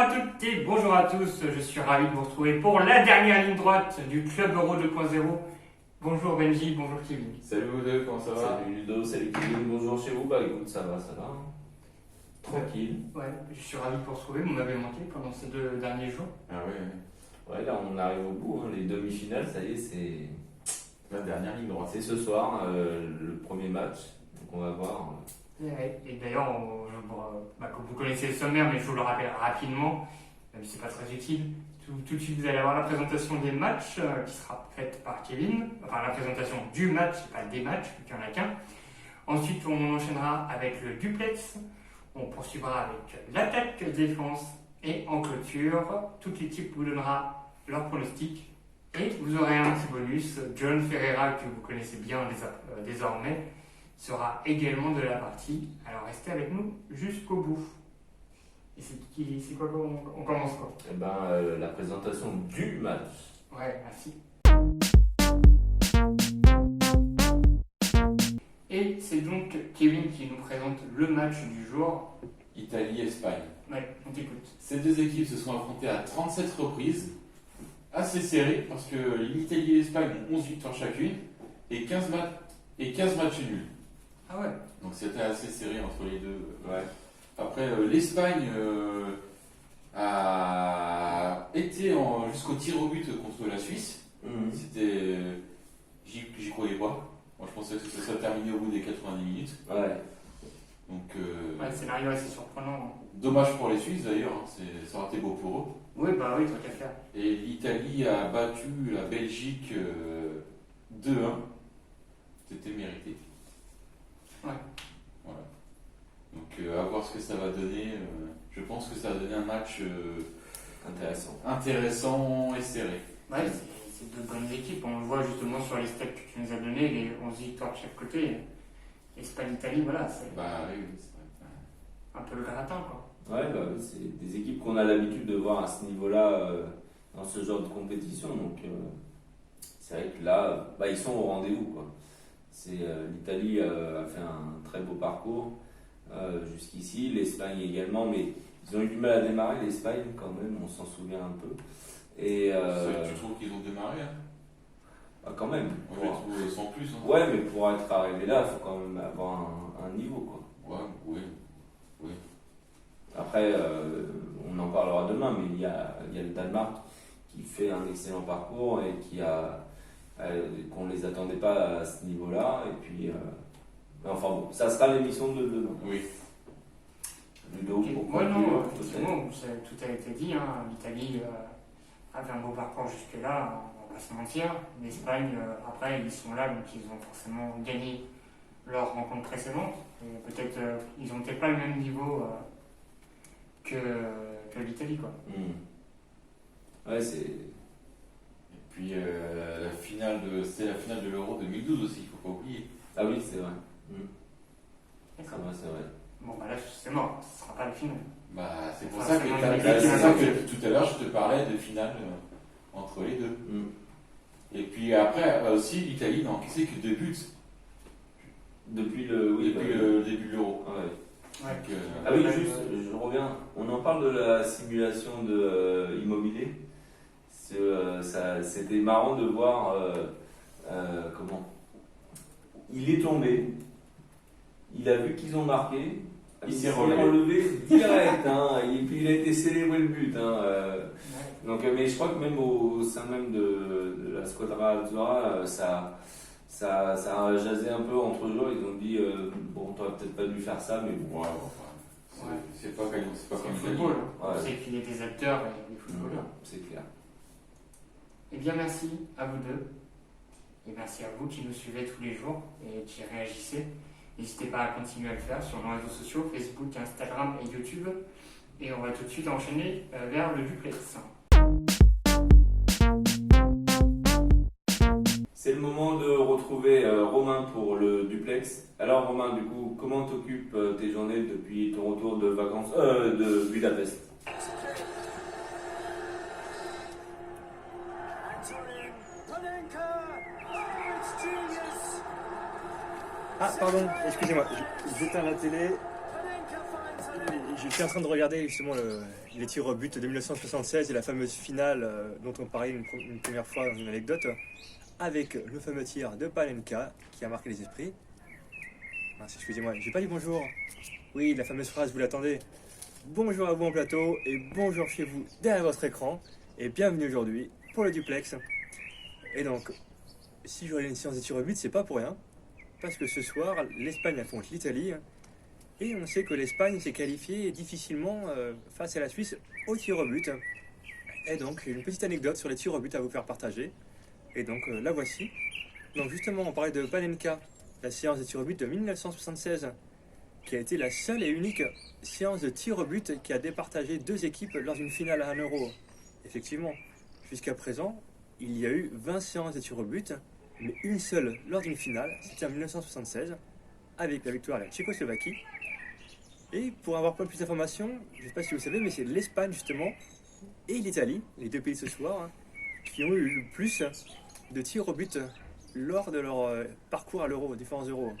toutes et bonjour à tous, je suis ravi de vous retrouver pour la dernière ligne droite du Club Euro 2.0. Bonjour Benji, bonjour Kevin. Salut vous deux, comment ça va? Salut Ludo, salut Kevin, bonjour chez vous. Bah écoute, ça va, tranquille. Ouais, je suis ravi de vous retrouver, vous m'avez manqué pendant ces 2 derniers jours. Ah ouais. Ouais, là on arrive au bout, hein. Les demi-finales, ça y est, c'est La dernière ligne droite. ce soir, le premier match. Donc on va voir. Et d'ailleurs, comme vous connaissez le sommaire, mais je vous le rappelle rapidement, même si c'est pas très utile. Tout de suite, vous allez avoir la présentation des matchs qui sera faite par Kevin. Enfin, la présentation du match, pas des matchs, vu qu'il n'y en a qu'un. Ensuite, on enchaînera avec le duplex. On poursuivra avec l'attaque, défense. Et en clôture, toute l'équipe vous donnera leur pronostic. Et vous aurez un petit bonus. John Ferreira, que vous connaissez bien désormais, sera également de la partie. Alors restez avec nous jusqu'au bout. Et c'est quoi on commence quoi? Eh ben, la présentation du match. Ouais, merci. Et c'est donc Kevin qui nous présente le match du jour. Italie-Espagne. Ouais, on t'écoute. Ces deux équipes se sont affrontées à 37 reprises. Assez serré parce que l'Italie et l'Espagne ont 11 victoires chacune et 15 matchs nuls. Ah ouais. Donc c'était assez serré entre les deux. Ouais. Après, l'Espagne a été jusqu'au tir au but contre la Suisse. C'était. J'y croyais pas. Moi je pensais que ça serait terminé au bout des 90 minutes. Ouais. Donc, Ouais, scénario assez surprenant. dommage pour les Suisses d'ailleurs, hein, ça aurait été beau pour eux. Oui, bah oui, tant qu'à faire. Et l'Italie a battu la Belgique 2-1. C'était mérité. Ouais. Voilà. Donc à voir ce que ça va donner. Je pense que ça va donner un match intéressant et serré. Ouais, c'est 2 bonnes équipes. On le voit justement sur les stats que tu nous as donné, les 11 victoires de chaque côté. Espagne-Italie, voilà, c'est Bah oui, c'est vrai. un peu le gratin, quoi. Ouais, bah oui, c'est des équipes qu'on a l'habitude de voir à ce niveau-là dans ce genre de compétition. Donc c'est vrai que là, bah, ils sont au rendez-vous, quoi. L'Italie a fait un très beau parcours jusqu'ici, l'Espagne également, mais ils ont eu du mal à démarrer, l'Espagne quand même, on s'en souvient un peu. Et Tu trouves qu'ils ont démarré hein? bah, quand même. Moi je les trouve sans plus. Hein. Ouais, mais pour être arrivé là, il faut quand même avoir un niveau, quoi. Ouais, oui. Après, on en parlera demain, mais il y a le Danemark qui fait un excellent parcours et qu'on ne les attendait pas à ce niveau-là. Et puis, enfin bon, ça sera l'émission de demain. Oui. Ludo, Okay. pourquoi Ouais, non, peut-être effectivement, tout a été dit. Hein. L'Italie avait un beau parcours jusque-là, on va pas se mentir. L'Espagne, après, ils sont là, donc ils ont forcément gagné leur rencontre précédente. Et peut-être, ils n'ont peut-être pas le même niveau que l'Italie, quoi. Ouais, c'est. Et puis c'est la finale de l'Euro 2012 aussi, il ne faut pas oublier. Ah oui, c'est vrai. D'accord. C'est vrai. Bon, bah là, c'est mort, ce ne sera pas le final. Bah, c'est pour Enfin, ça c'est que, moins tout à l'heure je te parlais de finale entre les deux. Et puis après aussi l'Italie n'a encaissé que 2 buts Depuis le début de l'Euro. Ouais. Ouais. Donc, Ah oui, juste, je reviens. On en parle de la simulation de immobilier. C'était marrant de voir comment. Il est tombé. Il a vu qu'ils ont marqué. Il s'est relevé direct. Et puis il a été célébré le but. Ouais. Donc, mais je crois que même au sein même de la Squadra Azzurra, ça a jasé un peu entre joueurs. Ils ont dit bon, t'aurais peut-être pas dû faire ça, mais bon. C'est pas comme C'est le l'Italie. football. Ouais. C'est qu'il y a des acteurs et des footballeurs. C'est clair. Eh bien, merci à vous deux. Et merci à vous qui nous suivez tous les jours et qui réagissez. N'hésitez pas à continuer à le faire sur nos réseaux sociaux, Facebook, Instagram et YouTube. Et on va tout de suite enchaîner vers le duplex. C'est le moment de retrouver Romain pour le duplex. Alors Romain, du coup, comment t'occupes tes journées depuis ton retour de vacances de Budapest? Ah, pardon, excusez-moi, j'éteins la télé. Je suis en train de regarder justement les tirs au but de 1976 et la fameuse finale dont on parlait une première fois dans une anecdote, avec le fameux tir de Panenka qui a marqué les esprits. Excusez-moi, j'ai pas dit bonjour. Oui, la fameuse phrase, vous l'attendez. Bonjour à vous en plateau et bonjour chez vous derrière votre écran et bienvenue aujourd'hui pour le duplex. Et donc, si j'aurais une séance de tir au but, c'est pas pour rien, parce que ce soir, l'Espagne affronte l'Italie. Et on sait que l'Espagne s'est qualifiée difficilement face à la Suisse au tir au but. Et donc, j'ai une petite anecdote sur les tirs au but à vous faire partager. Et donc, la voici. Donc justement, on parlait de Panenka, la séance de tir au but de 1976, qui a été la seule et unique séance de tir au but qui a départagé deux équipes lors d'une finale à 1 euro. Effectivement, jusqu'à présent, il y a eu 20 séances de tir au but, mais une seule lors d'une finale, c'était en 1976, avec la victoire de la Tchécoslovaquie. Et pour avoir pas plus d'informations, je ne sais pas si vous savez, mais c'est l'Espagne justement et l'Italie, les deux pays ce soir, qui ont eu le plus de tirs au but lors de leur parcours à l'euro, aux différents euros.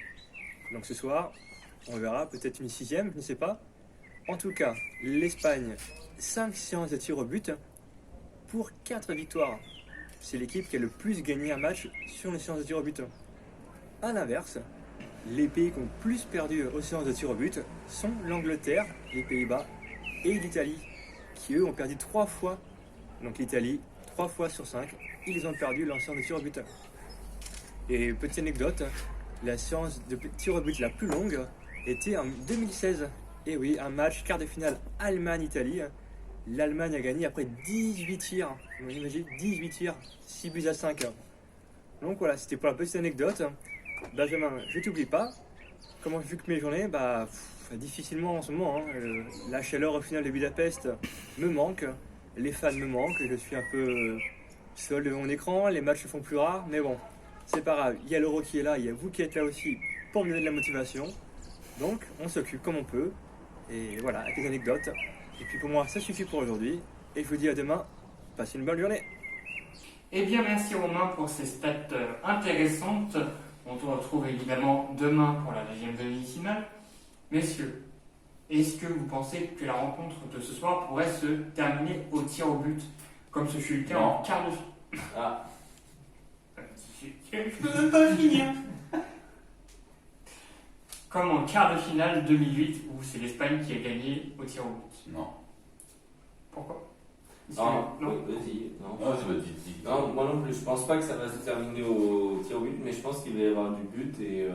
Donc ce soir, on verra peut-être une 6e, je ne sais pas. En tout cas, l'Espagne, 5 séances de tirs au but pour 4 victoires. C'est l'équipe qui a le plus gagné un match sur une séance de tirs au but. A l'inverse, les pays qui ont plus perdu aux séances de tir au but sont l'Angleterre, les Pays-Bas et l'Italie, qui eux ont perdu 3 fois. Donc l'Italie, 3 fois sur 5, ils ont perdu leur séance de tir au but. Et petite anecdote, la séance de tir au but la plus longue était en 2016. Et oui, un match quart de finale Allemagne-Italie. L'Allemagne a gagné après 18 tirs. Vous imaginez, 18 tirs, 6 buts à 5. Donc voilà, c'était pour la petite anecdote. Benjamin, je t'oublie pas. Comment vu que mes journées, difficilement en ce moment. La chaleur au final de Budapest me manque. Les fans me manquent. Je suis un peu seul devant mon écran. Les matchs se font plus rares. Mais bon, c'est pas grave. Il y a l'Euro qui est là. Il y a vous qui êtes là aussi pour me donner de la motivation. Donc, on s'occupe comme on peut. Et voilà, avec les anecdotes. Et puis pour moi, ça suffit pour aujourd'hui. Et je vous dis à demain. Passez une bonne journée. Eh bien, merci Romain pour ces stats intéressantes. On te retrouve évidemment demain pour la deuxième demi-finale. Messieurs, est-ce que vous pensez que la rencontre de ce soir pourrait se terminer au tir au but, comme ce fut le cas en quart de finale? Ah. Je peux même pas finir. Comme en quart de finale 2008, où c'est l'Espagne qui a gagné au tir au but. Non. Pourquoi? Non, Non. vas-y. Non. Ah, c'est votre vie. Non, moi non plus, je pense pas que ça va se terminer au tir au but, mais je pense qu'il va y avoir du but et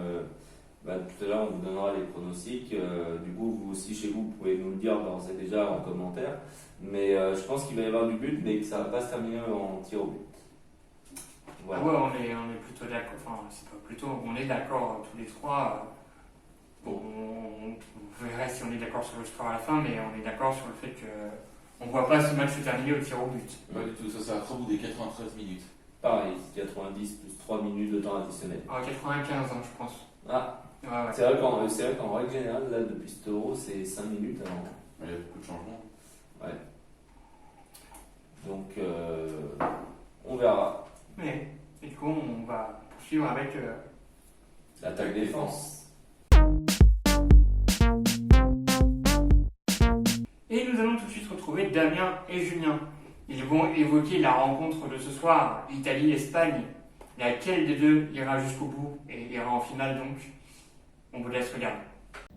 tout à l'heure on vous donnera les pronostics. Du coup, vous aussi chez vous, vous pouvez nous le dire d'ores et déjà en commentaire. Mais je pense qu'il va y avoir du but, mais que ça va pas se terminer en tir au but. Voilà. Ah ouais, on est plutôt d'accord. Enfin, c'est pas plutôt, on est d'accord tous les trois. Bon, on verra si on est d'accord sur le score à la fin, mais on est d'accord sur le fait que on ne voit pas ce match se terminer au tir au but. Pas du tout, ça sera au bout des 93 minutes. Pareil, 90 plus 3 minutes de temps additionnel. Ah, 95, je pense. Ah, ouais. C'est vrai qu'en règle générale, là, depuis cet euro, c'est 5 minutes avant. Il y a beaucoup de changements. Ouais. Donc, on verra. Et du coup, on va poursuivre avec l'attaque-défense. Et nous allons tout de suite retrouver Damien et Julien. Ils vont évoquer la rencontre de ce soir, Italie-Espagne. Laquelle des deux ira jusqu'au bout et ira en finale donc? On vous laisse regarder.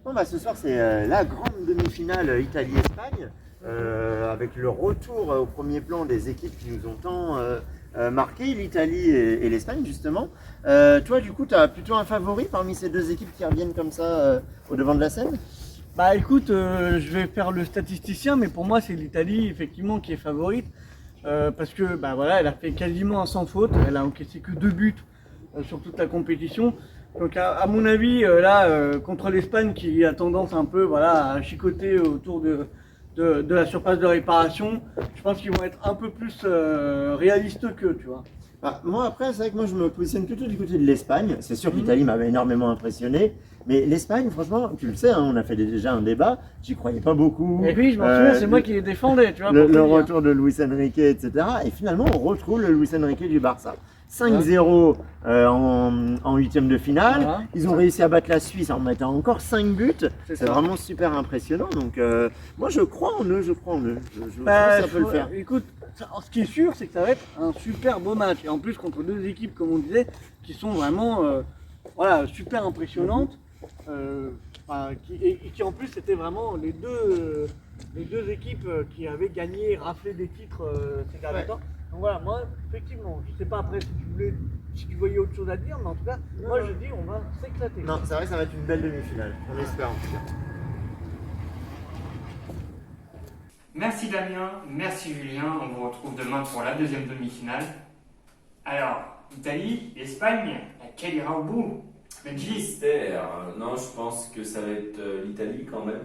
Bon, ce soir c'est la grande demi-finale Italie-Espagne, avec le retour au premier plan des équipes qui nous ont tant marqué, l'Italie et l'Espagne justement. Toi du coup tu as plutôt un favori parmi ces deux équipes qui reviennent comme ça au devant de la scène? Bah écoute, je vais faire le statisticien, mais pour moi c'est l'Italie effectivement qui est favorite, parce que elle a fait quasiment sans faute, elle a encaissé que 2 buts sur toute la compétition. Donc à mon avis contre l'Espagne qui a tendance un peu à chicoter autour de la surface de réparation, je pense qu'ils vont être un peu plus réalistes qu'eux, tu vois. Ah, moi, après, c'est vrai que moi, je me positionne plutôt du côté de l'Espagne. C'est sûr que Mhm. l'Italie m'avait énormément impressionné. Mais l'Espagne, franchement, tu le sais, hein, on a fait déjà un débat. J'y croyais pas beaucoup. Et puis, je m'en souviens, c'est moi qui les défendais, tu vois. Le pour te dire. retour de Luis Enrique, etc. Et finalement, on retrouve le Luis Enrique du Barça. 5-0 en huitième de finale. Voilà. Ils ont réussi à battre la Suisse en mettant encore 5 buts. C'est C'est ça. vraiment super impressionnant. Donc, moi, je crois en eux. Je pense Bah, que ça peut le faire. Écoute, ce qui est sûr, c'est que ça va être un super beau match. Et en plus, contre deux équipes, comme on disait, qui sont vraiment voilà, super impressionnantes. Et qui en plus étaient vraiment les deux équipes qui avaient gagné, raflé des titres ces derniers temps. Donc voilà, moi, effectivement, je sais pas après si tu voyais autre chose à dire, mais en tout cas, moi je dis on va s'éclater. Non, c'est vrai que ça va être une belle demi-finale. On espère en tout cas. Merci Damien, merci Julien. On vous retrouve demain pour la deuxième demi-finale. Alors, Italie, Espagne, laquelle ira au bout? Benji? Mystère. Non, je pense que ça va être l'Italie quand même.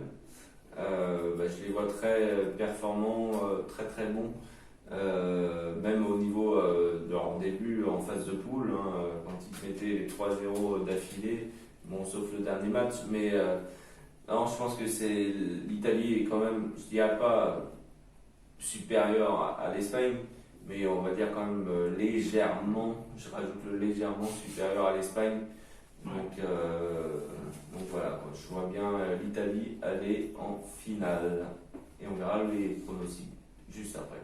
Je les vois très performants, très très bons. Même au niveau de leur début en phase de poule, hein, quand ils mettaient les 3-0 d'affilée, bon, sauf le dernier match, mais non, je pense que c'est l'Italie est quand même, je dirais pas supérieure à l'Espagne, mais on va dire quand même légèrement, je rajoute le légèrement supérieur à l'Espagne. Donc voilà, quoi. Je vois bien l'Italie aller en finale. Et on verra les pronostics juste après.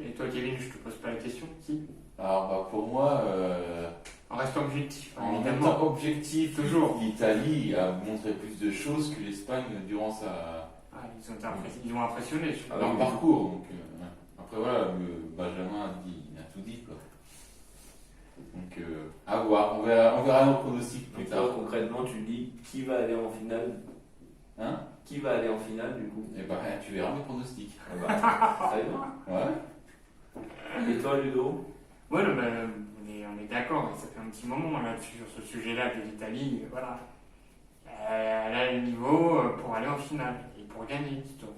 Et toi Kevin, je te pose pas la question, si? Alors pour moi, En restant objectif, en évidemment. étant objectif, Toujours. l'Italie a montré plus de choses que l'Espagne durant Ah, ils ont impressionné. je leur pense. parcours. Donc, après voilà, Benjamin a tout dit. Quoi. Donc à voir, on verra nos pronostics plus Donc tard. toi, concrètement, tu dis qui va aller en finale? Hein? Qui va aller en finale du coup? Et bah tu verras mes pronostics. Ah bah, très bien. Ouais. Et toi, Ludo? Ouais, non, on est d'accord, ça fait un petit moment là, sur ce sujet-là de l'Italie, voilà. Elle a le niveau pour aller en finale et pour gagner, surtout.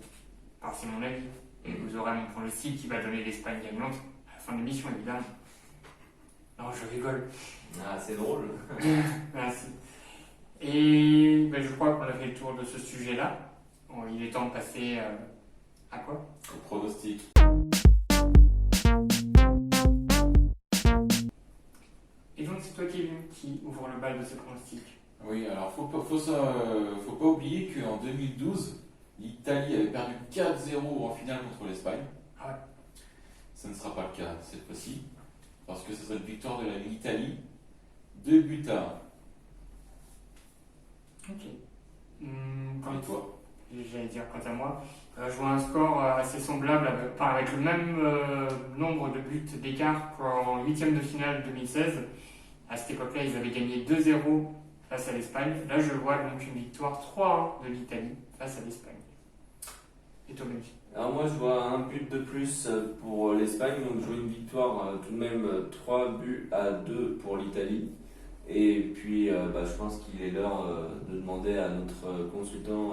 Enfin, c'est mon avis. Et vous aurez mon pronostic qui va donner l'Espagne gagnante à la fin de l'émission, évidemment. Non, je rigole. Ah, c'est drôle. Merci. Et je crois qu'on a fait le tour de ce sujet-là. Bon, il est temps de passer à quoi? Au pronostic. Et donc c'est toi Kevin qui ouvre le bal de ce pronostic. Oui, alors faut pas oublier qu'en 2012, l'Italie avait perdu 4-0 en finale contre l'Espagne. Ah ouais. Ça ne sera pas le cas cette fois-ci, parce que ce sera une victoire de l'Italie, 2-1. Ok. Et toi? J'allais dire quant à moi, je vois un score assez semblable, avec le même nombre de buts d'écart qu'en huitième de finale 2016. À cette époque-là, ils avaient gagné 2-0 face à l'Espagne. Là, je vois donc une victoire 3-1 de l'Italie face à l'Espagne. Et toi, Benji? Alors moi, je vois un but de plus pour l'Espagne, donc je vois une victoire tout de même 3-2 pour l'Italie. Et puis, je pense qu'il est l'heure de demander à notre consultant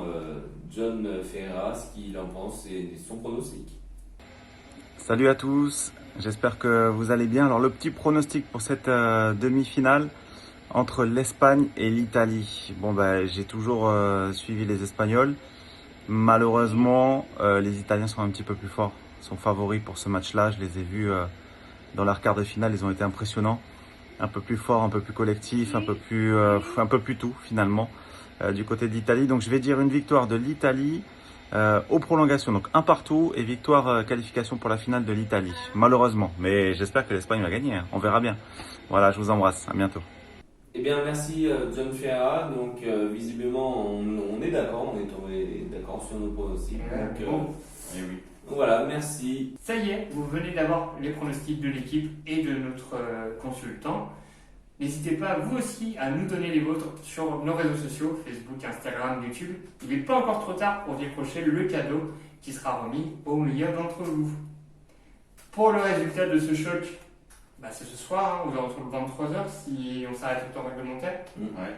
John Ferreira ce qu'il en pense et son pronostic. Salut à tous, j'espère que vous allez bien. Alors le petit pronostic pour cette demi-finale entre l'Espagne et l'Italie. Bon j'ai toujours suivi les Espagnols. Malheureusement, les Italiens sont un petit peu plus forts, sont favoris pour ce match-là. Je les ai vus dans leur quart de finale, ils ont été impressionnants. Un peu plus fort, un peu plus collectif, un peu plus tout finalement du côté de l'Italie. Donc je vais dire une victoire de l'Italie aux prolongations. Donc un partout et victoire qualification pour la finale de l'Italie. Malheureusement, mais j'espère que l'Espagne va gagner. Hein. On verra bien. Voilà, je vous embrasse. À bientôt. Eh bien, merci John Ferreira. Donc visiblement, on est d'accord, on est tombé d'accord sur nos pronostics. Donc, Eh oui. voilà, merci. Ça y est, vous venez d'avoir les pronostics de l'équipe et de notre consultant. N'hésitez pas, vous aussi, à nous donner les vôtres sur nos réseaux sociaux, Facebook, Instagram, YouTube. Il n'est pas encore trop tard pour décrocher le cadeau qui sera remis au meilleur d'entre vous. Pour le résultat de ce choc, c'est ce soir, aux alentours de 23h, si on s'arrête au temps réglementaire. Ouais.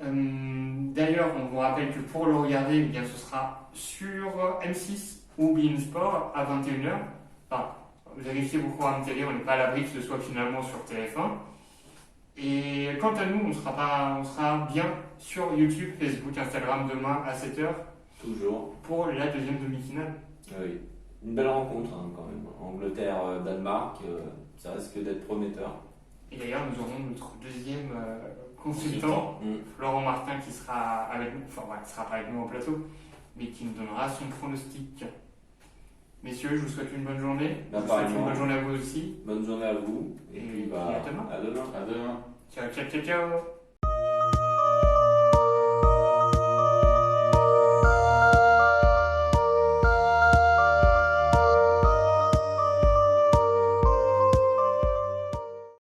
D'ailleurs, on vous rappelle que pour le regarder, ce sera sur M6 ou beIN Sport à 21h. Enfin, vérifiez vos programmes télé, on n'est pas à l'abri que ce soit finalement sur TF1. Et quant à nous, on sera bien sur YouTube, Facebook, Instagram demain à 7h Toujours. pour la deuxième demi-finale. Oui. Une belle rencontre hein, quand même. Angleterre-Danemark, ça risque d'être prometteur. Et d'ailleurs, nous aurons notre deuxième consultant, Florent Martin, qui sera avec nous, enfin, qui sera pas avec nous en plateau, mais qui nous donnera son pronostic. Messieurs, je vous souhaite une bonne journée. Je vous souhaite une bonne journée à vous aussi. Bonne journée à vous. Et puis à demain. À demain. À demain. Ciao, ciao, ciao, ciao.